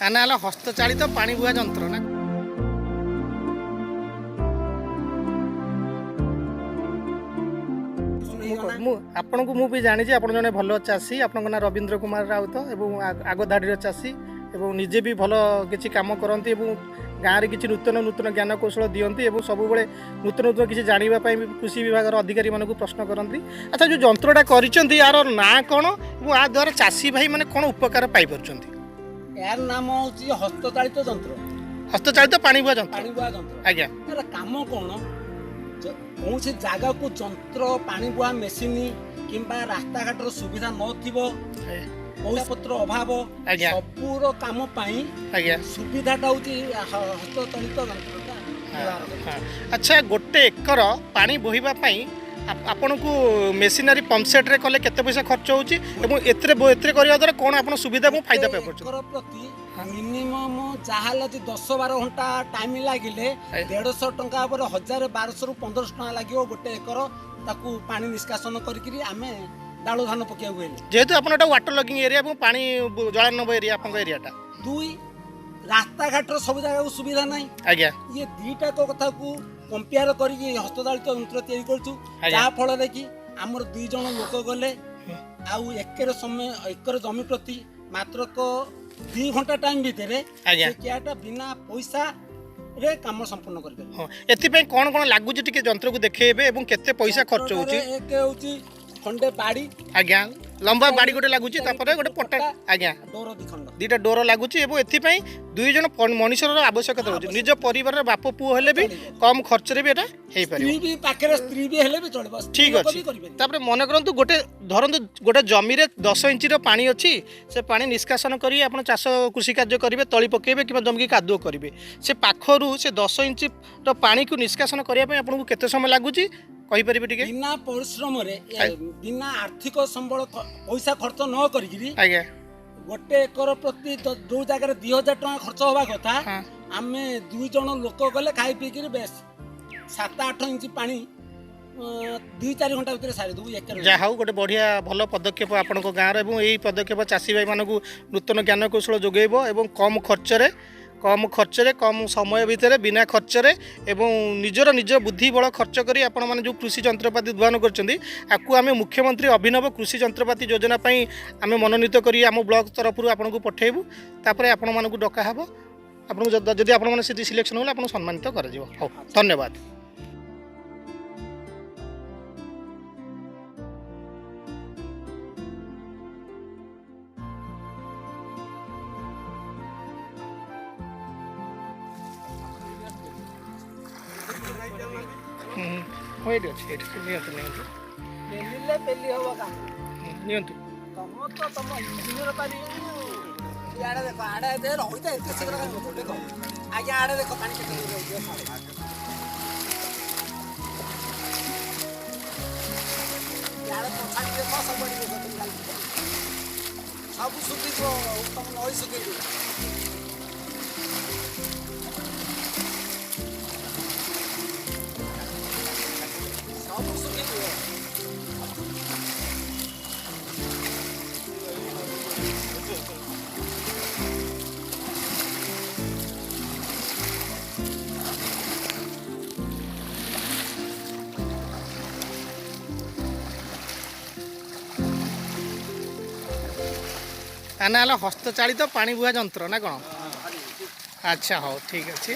ନା ହେଲା ହସ୍ତଚାଳିତ ପାଣି ବୁହା ଯନ୍ତ୍ର ନା ଆପଣଙ୍କୁ ମୁଁ ବି ଜାଣିଛି ଆପଣ ଜଣେ ଭଲ ଚାଷୀ ଆପଣଙ୍କ ନାଁ ରବୀନ୍ଦ୍ର କୁମାର ରାଉତ ଏବଂ ଆଗ ଧାଡ଼ିର ଚାଷୀ ଏବଂ ନିଜେ ବି ଭଲ କିଛି କାମ କରନ୍ତି ଏବଂ ଗାଁରେ କିଛି ନୂତନ ନୂତନ ଜ୍ଞାନ କୌଶଳ ଦିଅନ୍ତି ଏବଂ ସବୁବେଳେ ନୂତନ ନୂତନ କିଛି ଜାଣିବା ପାଇଁ ବି କୃଷି ବିଭାଗର ଅଧିକାରୀମାନଙ୍କୁ ପ୍ରଶ୍ନ କରନ୍ତି। ଆଚ୍ଛା ଯେଉଁ ଯନ୍ତ୍ରଟା କରିଛନ୍ତି ୟାର ନାଁ କ'ଣ ଏବଂ ୟା ଦ୍ୱାରା ଚାଷୀ ଭାଇମାନେ କ'ଣ ଉପକାର ପାଇପାରୁଛନ୍ତି? ଏହାର ନାମ ହେଉଛି ହସ୍ତଚାଳିତ ଯନ୍ତ୍ର। ହସ୍ତଚାଳିତ ପାଣି ବୁହା ଯନ୍ତ୍ର। ଆଜ୍ଞା। ଏହାର କାମ କ'ଣ? କୌଣସି ଜାଗାକୁ ଯନ୍ତ୍ର ପାଣି ବୁହା ମେସିନ୍ କିମ୍ବା ରାସ୍ତାଘାଟର ସୁବିଧା ନଥିବ, ପଇସା ପତ୍ର ଅଭାବ, ସବୁର କାମ ପାଇଁ ସୁବିଧାଟା ହେଉଛି ହସ୍ତଚାଳିତ ଯନ୍ତ୍ରଟା। ଆଚ୍ଛା ଗୋଟେ ଏକର ପାଣି ବୋହିବା ପାଇଁ ଆପଣଙ୍କୁ ମେସିନାରୀ ପମ୍ପସେଟ୍ରେ କଲେ କେତେ ପଇସା ଖର୍ଚ୍ଚ ହେଉଛି ଏବଂ ଏଥିରେ କରିବା ଦ୍ୱାରା କ'ଣ ଆପଣ ସୁବିଧା ଏବଂ ଫାଇଦା ପାଇପାରୁଛନ୍ତି? ଏକର ପ୍ରତି ମିନିମମ୍ ଯାହାହେଲେ 10-12 ଘଣ୍ଟା ଟାଇମ୍ ଲାଗିଲେ 150 ଟଙ୍କା ଉପରେ 1000-1200ରୁ 1500 ଟଙ୍କା ଲାଗିବ ଗୋଟେ ଏକର ତାକୁ ପାଣି ନିଷ୍କାସନ କରିକିରି ଆମେ ଡାଳୁ ଧାନ ପକାଇବାକୁ ହେଲେ। ଯେହେତୁ ଆପଣ ଏଟା ୱାଟର ଲଗିଂ ଏରିଆ ଏବଂ ପାଣି ଜଳାର୍ଣ୍ଣବ ଏରିଆ ଆପଣଙ୍କ ଏରିଆଟା। 2 ରାସ୍ତାଘାଟର ସବୁ ଜାଗାକୁ ସୁବିଧା ନାହିଁ। ଆଜ୍ଞା। ଇଏ ଦୁଇଟାକ କଥାକୁ କମ୍ପେୟାର କରିକି ହସ୍ତଚାଳିତ ଯନ୍ତ୍ର ତିଆରି କରୁଛୁ, ଯାହା ଫଳରେ କି ଆମର 2 ଜଣ ଲୋକ ଗଲେ ଆଉ ଏକର ଜମି ପ୍ରତି ମାତ୍ର 2 ଘଣ୍ଟା ଟାଇମ୍ ଭିତରେ କିଆଟା ବିନା ପଇସାରେ କାମ ସମ୍ପୂର୍ଣ୍ଣ କରିପାରିବେ। ଏଥିପାଇଁ କ'ଣ କ'ଣ ଲାଗୁଛି ଟିକେ ଯନ୍ତ୍ରକୁ ଦେଖେଇବେ ଏବଂ କେତେ ପଇସା ଖର୍ଚ୍ଚ ହେଉଛି? ଏକ ହେଉଛି ଖଣ୍ଡେ ବାଡ଼ି, ଆଜ୍ଞା ଲମ୍ବା ବାଡ଼ି ଗୋଟେ ଲାଗୁଛି, ତାପରେ ଗୋଟେ ପଟା, ଆଜ୍ଞା ଡୋର 2 ଖଣ୍ଡ, 2ଟା ଡୋର ଲାଗୁଛି ଏବଂ ଏଥିପାଇଁ 2 ଜଣ ମଣିଷର ଆବଶ୍ୟକତା ରହୁଛି। ନିଜ ପରିବାରର ବାପ ପୁଅ ହେଲେ ବି କମ୍ ଖର୍ଚ୍ଚରେ ବି ଏଟା ହେଇପାରିବ। ପାଖରେ ସ୍ତ୍ରୀ ବି ହେଲେ ବି ଚଳିବ। ଠିକ୍ ଅଛି। ତାପରେ ମନେ କରନ୍ତୁ ଧରନ୍ତୁ ଗୋଟେ ଜମିରେ 10 ଇଞ୍ଚର ପାଣି ଅଛି, ସେ ପାଣି ନିଷ୍କାସନ କରି ଆପଣ ଚାଷ କୃଷି କାର୍ଯ୍ୟ କରିବେ, ତଳି ପକାଇବେ କିମ୍ବା ଜମିକି କାଦୁଅ କରିବେ, ସେ ପାଖରୁ ସେ 10 ଇଞ୍ଚର ପାଣିକୁ ନିଷ୍କାସନ କରିବା ପାଇଁ ଆପଣଙ୍କୁ କେତେ ସମୟ ଲାଗୁଛି କହିପାରିବେ ଟିକେ? ବିନା ପରିଶ୍ରମରେ ବିନା ଆର୍ଥିକ ସମ୍ବଳ ପଇସା ଖର୍ଚ୍ଚ ନ କରିକିରି ଆଜ୍ଞା ଗୋଟେ ଏକର ପ୍ରତି ଯୋଉ ଜାଗାରେ 2000 ଟଙ୍କା ଖର୍ଚ୍ଚ ହବା କଥା ଆମେ 2 ଜଣ ଲୋକ ଗଲେ ଖାଇ ପିଇକିରି ବେଶ 7-8 ଇଞ୍ଚ ପାଣି 2-4 ଘଣ୍ଟା ଭିତରେ ସାରିଦେବୁ ଏକର। ଯାହା ହଉ ଗୋଟେ ବଢ଼ିଆ ଭଲ ପଦକ୍ଷେପ ଆପଣଙ୍କ ଗାଁର ଏବଂ ଏହି ପଦକ୍ଷେପ ଚାଷୀ ଭାଇମାନଙ୍କୁ ନୂତନ ଜ୍ଞାନ କୌଶଳ ଯୋଗାଇବ ଏବଂ କମ୍ ଖର୍ଚ୍ଚରେ କମ୍ ସମୟ ଭିତରେ ବିନା ଖର୍ଚ୍ଚରେ ଏବଂ ନିଜ ବୁଦ୍ଧି ବଳ ଖର୍ଚ୍ଚ କରି ଆପଣମାନେ ଯେଉଁ କୃଷି ଯନ୍ତ୍ରପାତି ଉଦ୍ଭାବନ କରିଛନ୍ତି ଆକୁ ଆମେ ମୁଖ୍ୟମନ୍ତ୍ରୀ ଅଭିନବ କୃଷି ଯନ୍ତ୍ରପାତି ଯୋଜନା ପାଇଁ ଆମେ ମନୋନୀତ କରି ଆମ ବ୍ଲକ ତରଫରୁ ଆପଣଙ୍କୁ ପଠାଇବୁ। ତାପରେ ଆପଣମାନଙ୍କୁ ଡକା ହେବ, ଆପଣଙ୍କୁ ଯଦି ଆପଣମାନେ ସେଠି ସିଲେକ୍ସନ୍ ହେଲେ ଆପଣଙ୍କୁ ସମ୍ମାନିତ କରାଯିବ। ହଉ, ଧନ୍ୟବାଦ। ଏଇଠି ଅଛି, ଏଇଠି ନିଅନ୍ତୁ ପେଲି ହବ କାମ ନିଅନ୍ତୁ। ତମ ଇଞ୍ଜିନିୟର ପାରିବେନି। ଇଆଡ଼େ ଦେଖ, ଆଡ଼େ ରହିଥା ଏତେ ଶୀଘ୍ର ଦେଖ, ଆଜ୍ଞା ଆଡ଼େ ଦେଖ ପାଣି କେତେ ଇଆଡ଼େ ପଛାଡ଼ି ଦେଖ, ସବୁ ଶୁଖିଯିବ, ତମ ନଈ ଶୁଖେଇଯିବ। ସବୁ ଶୁଖିଯିବ। ନା ହେଲା ହସ୍ତଚାଳିତ ପାଣି ବୁହା ଯନ୍ତ୍ର ନା କ'ଣ? ଆଚ୍ଛା ହଉ, ଠିକ୍ ଅଛି।